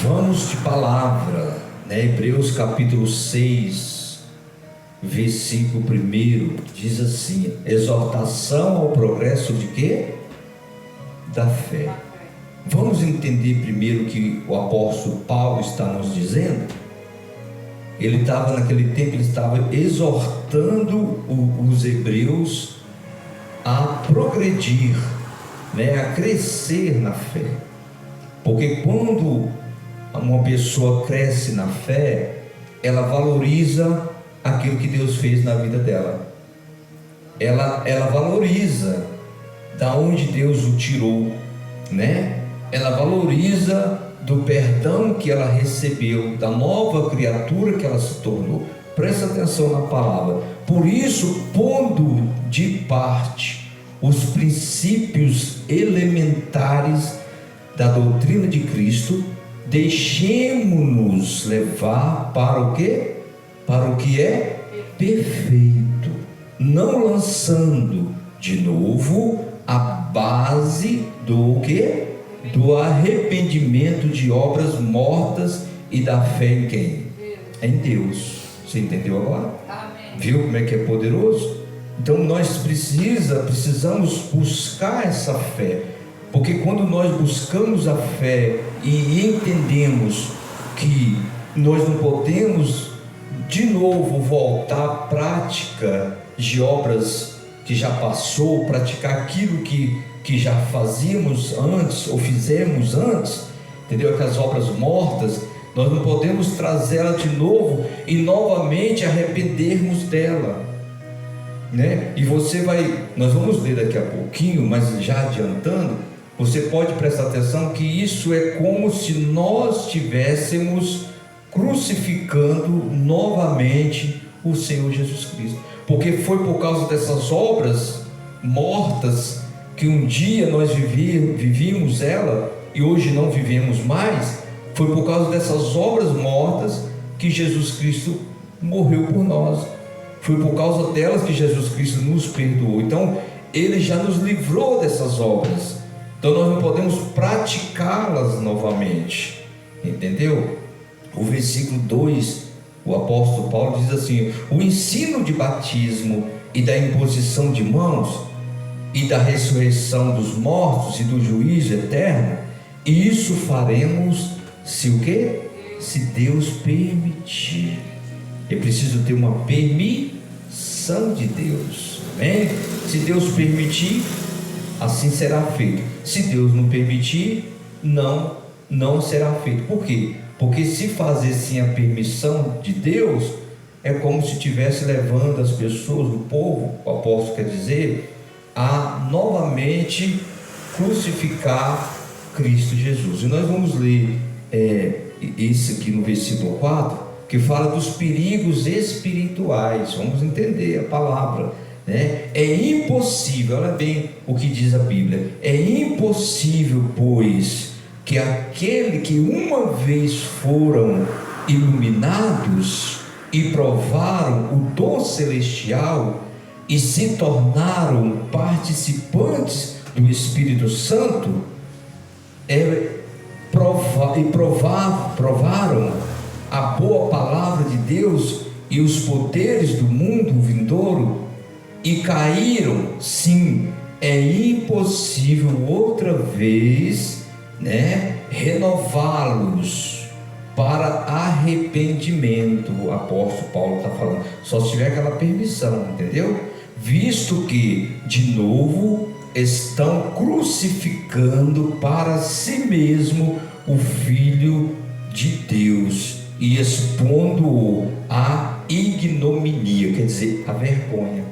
Vamos de palavra, né? Hebreus capítulo 6, versículo 1, diz assim: exortação ao progresso de quê? Da fé. Vamos entender primeiro o que o apóstolo Paulo está nos dizendo. Ele estava naquele tempo, ele estava exortando os hebreus a progredir, né? A crescer na fé. Porque quando uma pessoa cresce na fé, ela valoriza aquilo que Deus fez na vida dela. Ela valoriza da onde Deus o tirou, né? Ela valoriza do perdão que ela recebeu, da nova criatura que ela se tornou. Presta atenção na palavra. Por isso, pondo de parte os princípios elementares da doutrina de Cristo, deixemo-nos levar para o quê? Para o que é perfeito, não lançando de novo a base do quê? Do arrependimento de obras mortas e da fé em quem? Em Deus. Você entendeu agora? Amém. Viu como é que é poderoso? Então nós precisamos buscar essa fé, porque quando nós buscamos a fé e entendemos que nós não podemos de novo voltar à prática de obras que já passou, praticar aquilo que já fazíamos antes ou fizemos antes, entendeu? Aquelas obras mortas, nós não podemos trazê-la de novo e novamente arrependermos dela, né? E nós vamos ler daqui a pouquinho, mas já adiantando, você pode prestar atenção que isso é como se nós estivéssemos crucificando novamente o Senhor Jesus Cristo, porque foi por causa dessas obras mortas que um dia nós vivíamos ela e hoje não vivemos mais. Foi por causa dessas obras mortas que Jesus Cristo morreu por nós. Foi por causa delas que Jesus Cristo nos perdoou. Então Ele já nos livrou dessas obras, então nós não podemos praticá-las novamente, entendeu? O versículo 2, o apóstolo Paulo diz assim: o ensino de batismo e da imposição de mãos e da ressurreição dos mortos e do juízo eterno, e isso faremos se o quê? Se Deus permitir. É preciso ter uma permissão de Deus, amém? Se Deus permitir, assim será feito. Se Deus não permitir, não será feito. Por quê? Porque se fazer sem a permissão de Deus, é como se estivesse levando as pessoas, o povo, o apóstolo quer dizer, a novamente crucificar Cristo Jesus. E nós vamos ler isso aqui no versículo 4, que fala dos perigos espirituais. Vamos entender a palavra, né? É impossível, olha bem o que diz a Bíblia: é impossível, pois, que aquele que uma vez foram iluminados e provaram o dom celestial e se tornaram participantes do Espírito Santo, provaram a boa palavra de Deus e os poderes do mundo vindouro e caíram, sim, é impossível outra vez, né, renová-los para arrependimento. O apóstolo Paulo está falando, só se tiver aquela permissão, entendeu? Visto que de novo estão crucificando para si mesmo o Filho de Deus e expondo-o à ignominia, quer dizer, à vergonha.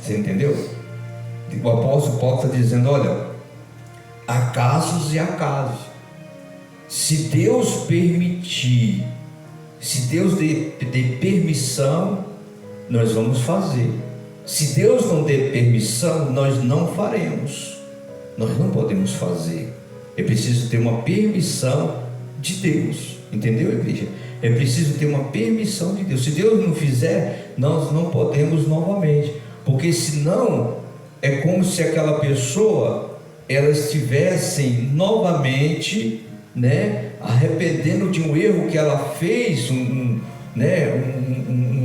Você entendeu? O apóstolo Paulo está dizendo: olha, há casos e há casos. Se Deus permitir, se Deus der permissão, nós vamos fazer. Se Deus não der permissão, nós não faremos. Nós não podemos fazer. É preciso ter uma permissão de Deus, entendeu, igreja? É preciso ter uma permissão de Deus. Se Deus não fizer, nós não podemos novamente, porque senão é como se aquela pessoa ela estivesse novamente né, arrependendo de um erro que ela fez, um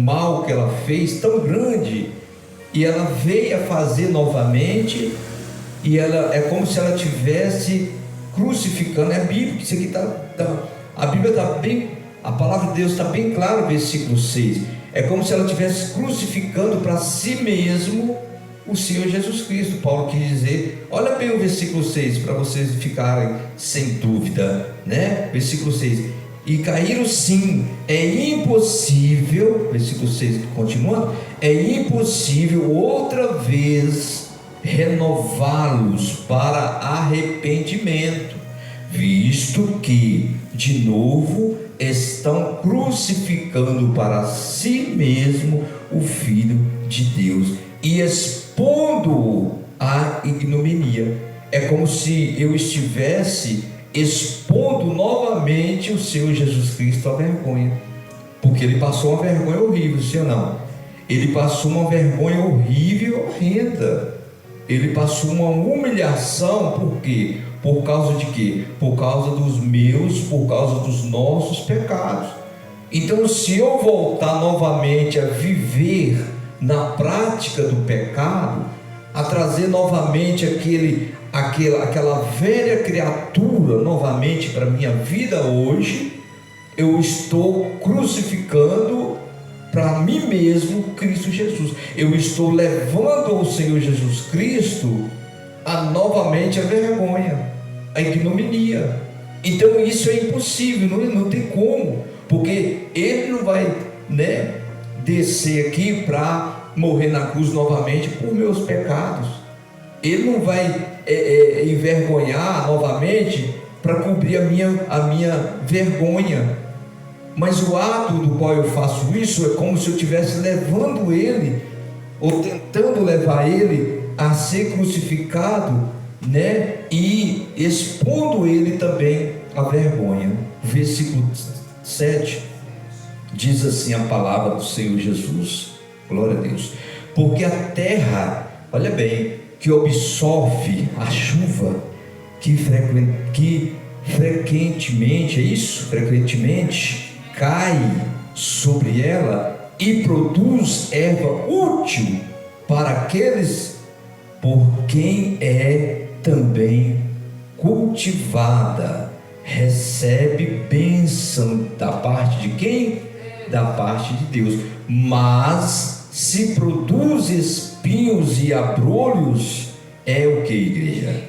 mal que ela fez tão grande, e ela veio a fazer novamente, e ela é como se ela tivesse crucificando. É bíblico, isso aqui a Bíblia está bem, a palavra de Deus está bem clara, versículo 6. É como se ela estivesse crucificando para si mesmo o Senhor Jesus Cristo. Paulo quis dizer, olha bem o versículo 6 para vocês ficarem sem dúvida, né? Versículo 6: e caíram sim, é impossível, versículo 6 continua, é impossível outra vez renová-los para arrependimento, visto que de novo estão crucificando para si mesmo o Filho de Deus e expondo-o à ignominia. É como se eu estivesse expondo novamente o Senhor Jesus Cristo à vergonha, porque ele passou uma vergonha horrível, sim ou não? Ele passou uma vergonha horrível, horrenda. Ele passou uma humilhação. Por quê? Por causa de quê? Por causa dos meus, por causa dos nossos pecados. Então, se eu voltar novamente a viver na prática do pecado, a trazer novamente aquela velha criatura novamente para a minha vida hoje, eu estou crucificando para mim mesmo Cristo Jesus. Eu estou levando ao Senhor Jesus Cristo novamente a vergonha, a ignominia. Então isso é impossível, não tem como, porque ele não vai, descer aqui para morrer na cruz novamente por meus pecados. Ele não vai envergonhar novamente para cobrir a minha vergonha. Mas o ato do qual eu faço isso é como se eu estivesse levando ele, ou tentando levar ele a ser crucificado, e expondo ele também à vergonha. Versículo 7 diz assim a palavra do Senhor Jesus, glória a Deus: porque a terra, olha bem, que absorve a chuva, que frequentemente, é isso? Frequentemente cai sobre ela e produz erva útil para aqueles por quem é também cultivada, recebe bênção da parte de quem? Da parte de Deus. Mas se produz espinhos e abrolhos, é o que, igreja?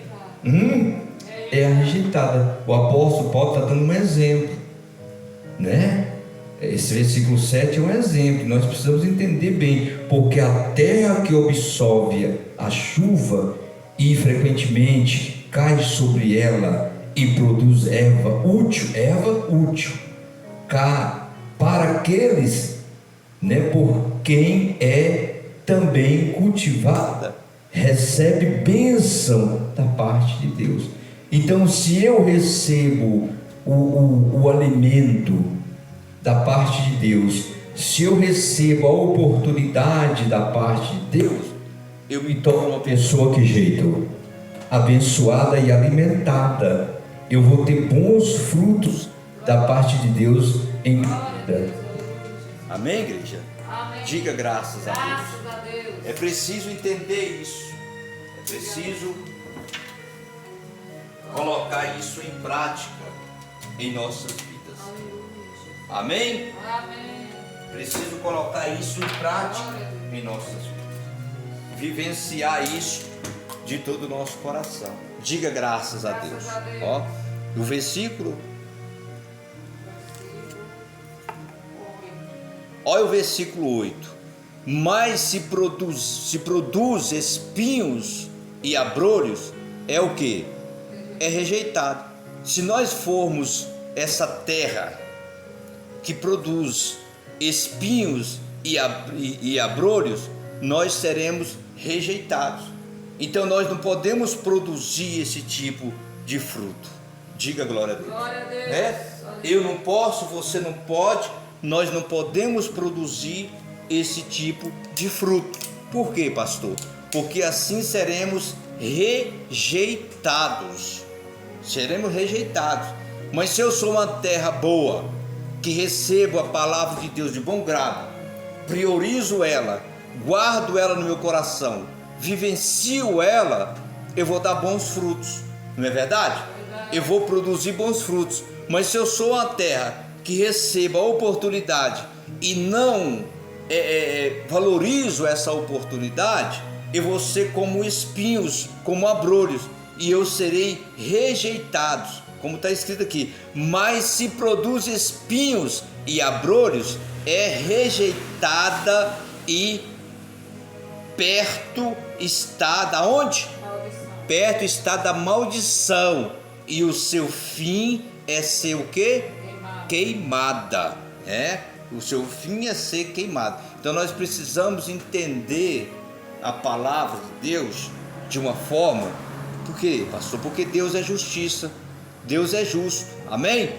É a rejeitada. O apóstolo Paulo está dando um exemplo, Esse versículo 7 é um exemplo. Nós precisamos entender bem, porque a terra que absorve a chuva e frequentemente cai sobre ela e produz erva útil para aqueles, por quem é também cultivada, recebe bênção da parte de Deus. Então, se eu recebo o alimento da parte de Deus, se eu recebo a oportunidade da parte de Deus, eu me torno uma pessoa, que jeito? Abençoada e alimentada. Eu vou ter bons frutos da parte de Deus em minha vida. Amém, igreja? Amém. Diga graças a Deus. Graças a Deus. É preciso entender isso. É preciso colocar isso em prática em nossas vidas. Amém? Amém. Preciso colocar isso em prática em nossas vidas. Vivenciar isso de todo o nosso coração. Diga graças a Deus. Ó, o versículo. Olha o versículo 8. Mas se produz espinhos e abrolhos, é o que? É rejeitado. Se nós formos essa terra que produz espinhos e abrolhos, nós seremos rejeitados. Então nós não podemos produzir esse tipo de fruto. Diga glória a Deus. Glória a Deus. Eu não posso, você não pode, nós não podemos produzir esse tipo de fruto. Por quê, pastor? Porque assim seremos rejeitados. Seremos rejeitados. Mas se eu sou uma terra boa, que recebo a palavra de Deus de bom grado, priorizo ela, guardo ela no meu coração, vivencio ela, eu vou dar bons frutos, não é verdade? Eu vou produzir bons frutos. Mas se eu sou uma terra que receba a oportunidade e não valorizo essa oportunidade, eu vou ser como espinhos, como abrolhos, e eu serei rejeitado, como está escrito aqui. Mas se produz espinhos e abrolhos, é rejeitada e perto está da onde? Maldição. Perto está da maldição, e o seu fim é ser o quê? Queimada. O seu fim é ser queimado. Então nós precisamos entender a palavra de Deus de uma forma. Por quê, pastor? Porque Deus é justiça, Deus é justo, amém?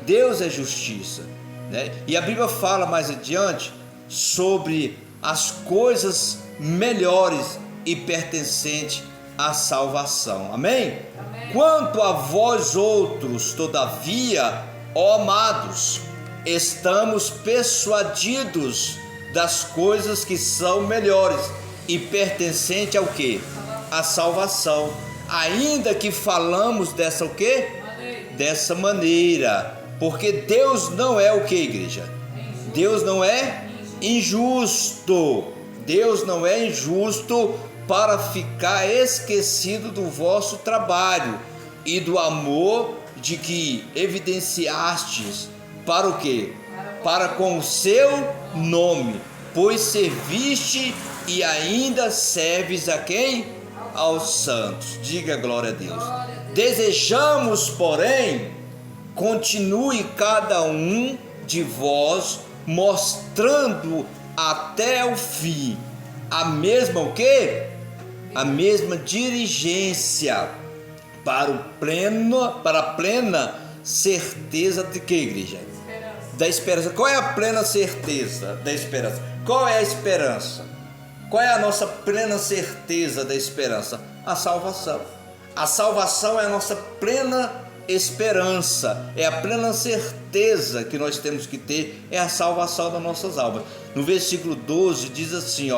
Deus é justiça, né? E a Bíblia fala mais adiante sobre as coisas melhores e pertencentes à salvação, amém? Quanto a vós outros, todavia, ó amados, estamos persuadidos das coisas que são melhores e pertencentes ao que? A salvação. Ainda que falamos dessa o quê? Dessa maneira. Porque Deus não é o que, igreja? Deus não é injusto. Deus não é injusto para ficar esquecido do vosso trabalho e do amor de que evidenciastes para o quê? Para com o seu nome, pois serviste e ainda serves a quem? Aos santos. Diga glória a Deus. Desejamos, porém, continue cada um de vós mostrando até o fim a mesma o quê? A mesma diligência para a plena certeza de que, igreja? Da esperança. Qual é a plena certeza da esperança? Qual é a esperança? Qual é a nossa plena certeza da esperança? A salvação. A salvação é a nossa plena esperança, é a plena certeza que nós temos que ter, é a salvação das nossas almas. No versículo 12 diz assim,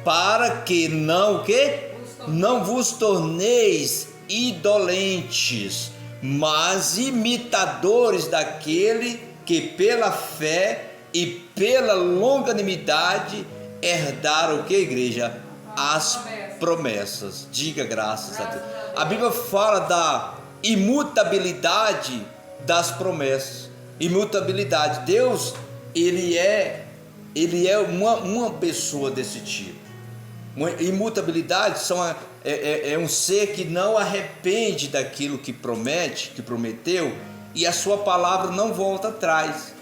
para que não vos torneis indolentes, mas imitadores daquele que pela fé e pela longanimidade herdaram o que, igreja? As promessas. Diga graças a Deus. A Bíblia fala da imutabilidade das promessas. Imutabilidade. Deus, ele é uma pessoa desse tipo. Imutabilidade é um ser que não arrepende daquilo que prometeu, e a sua palavra não volta atrás.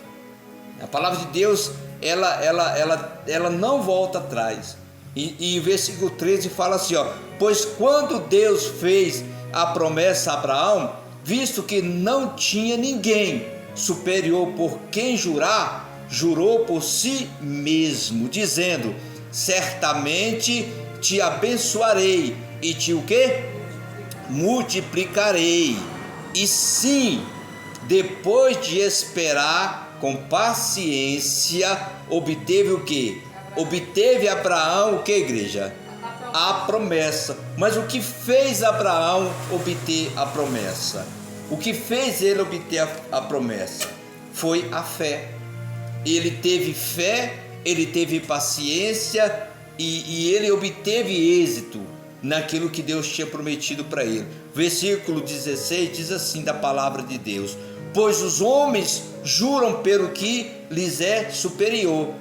A palavra de Deus, ela não volta atrás. E o versículo 13 fala assim, pois quando Deus fez a promessa a Abraão, visto que não tinha ninguém superior por quem jurar, jurou por si mesmo, dizendo, certamente te abençoarei e te o quê? Multiplicarei. E sim, depois de esperar com paciência, obteve o quê? Obteve Abraão o que, igreja? A promessa. Mas o que fez Abraão obter a promessa? O que fez ele obter a promessa? Foi a fé. Ele teve fé, ele teve paciência e ele obteve êxito naquilo que Deus tinha prometido para ele. Versículo 16 diz assim da palavra de Deus: pois os homens juram pelo que lhes é superior,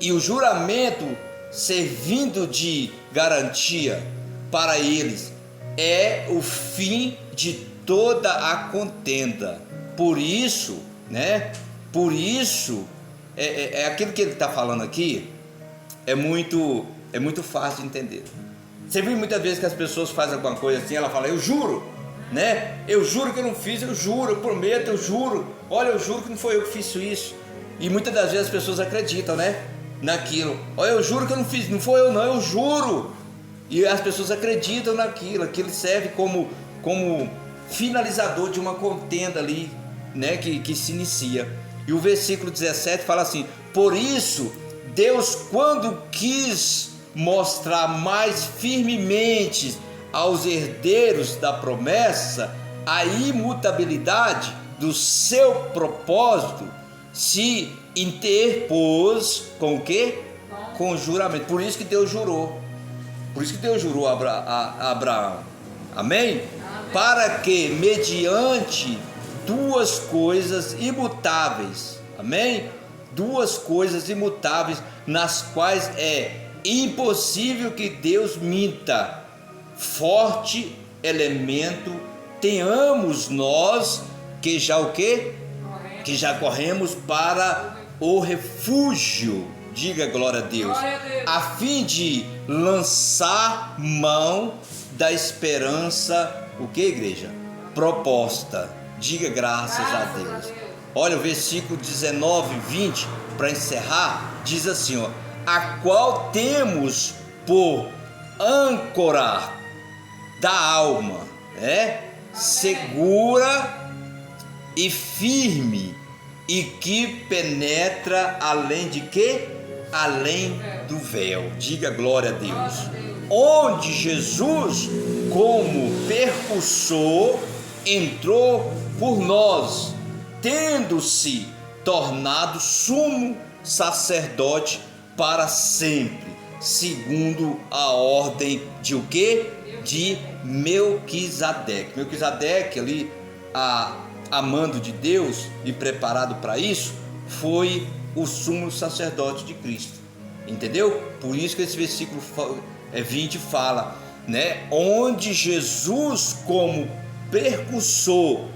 e o juramento, servindo de garantia para eles, é o fim de toda a contenda. Por isso, é aquilo que ele está falando aqui, é muito fácil de entender. Você viu muitas vezes que as pessoas fazem alguma coisa assim, ela fala, eu juro, eu juro que eu não fiz, eu juro, eu prometo, eu juro, olha, eu juro que não foi eu que fiz isso. E muitas das vezes as pessoas acreditam, naquilo. Olha, eu juro que eu não fiz, não foi eu não, eu juro. E as pessoas acreditam naquilo, aquilo serve como finalizador de uma contenda ali, né, que se inicia. E o versículo 17 fala assim: por isso Deus, quando quis mostrar mais firmemente aos herdeiros da promessa a imutabilidade do seu propósito, se interpôs com o quê? Com juramento. Por isso que Deus jurou. Por isso que Deus jurou a Abraão. Amém? Para que, mediante duas coisas imutáveis, amém? Duas coisas imutáveis, nas quais é impossível que Deus minta, forte elemento tenhamos nós, que já o quê? Que já corremos para o refúgio, diga glória a Deus, a fim de lançar mão da esperança, o que, igreja? Proposta, diga graças a Deus. Olha o versículo 19 e 20, para encerrar, diz assim, ó: a qual temos por âncora da alma, segura e firme, e que penetra além de quê? Além do véu, diga glória a Deus, onde Jesus, como percussor, entrou por nós, tendo-se tornado sumo sacerdote para sempre, segundo a ordem de o quê? De Melquisedeque. Melquisedeque, ali, a mando de Deus e preparado para isso, foi o sumo sacerdote de Cristo, entendeu? Por isso que esse versículo 20 fala, né? Onde Jesus, como percussor,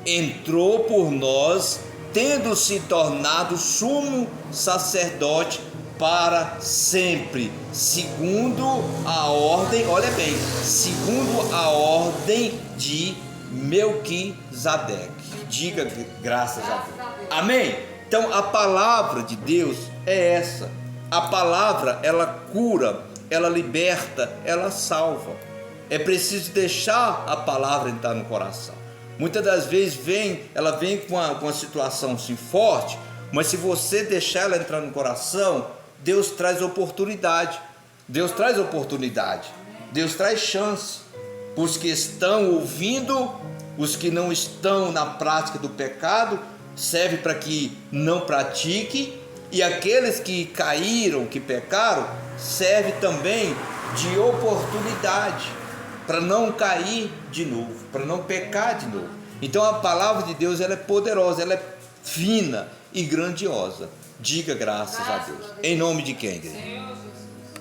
entrou por nós, tendo se tornado sumo sacerdote para sempre, segundo a ordem, olha bem, segundo a ordem de Melquisedeque. Diga graças a Deus. Amém? Então a palavra de Deus é essa. A palavra, ela cura, ela liberta, ela salva. É preciso deixar a palavra entrar no coração. Muitas das vezes ela vem com uma situação assim forte, mas se você deixar ela entrar no coração, Deus traz oportunidade. Deus traz oportunidade. Deus traz chance. Os que estão ouvindo, os que não estão na prática do pecado, serve para que não pratique, e aqueles que caíram, que pecaram, serve também de oportunidade para não cair de novo, para não pecar de novo. Então a palavra de Deus, ela é poderosa, ela é fina e grandiosa. Diga graças a Deus. Em nome de quem, igreja?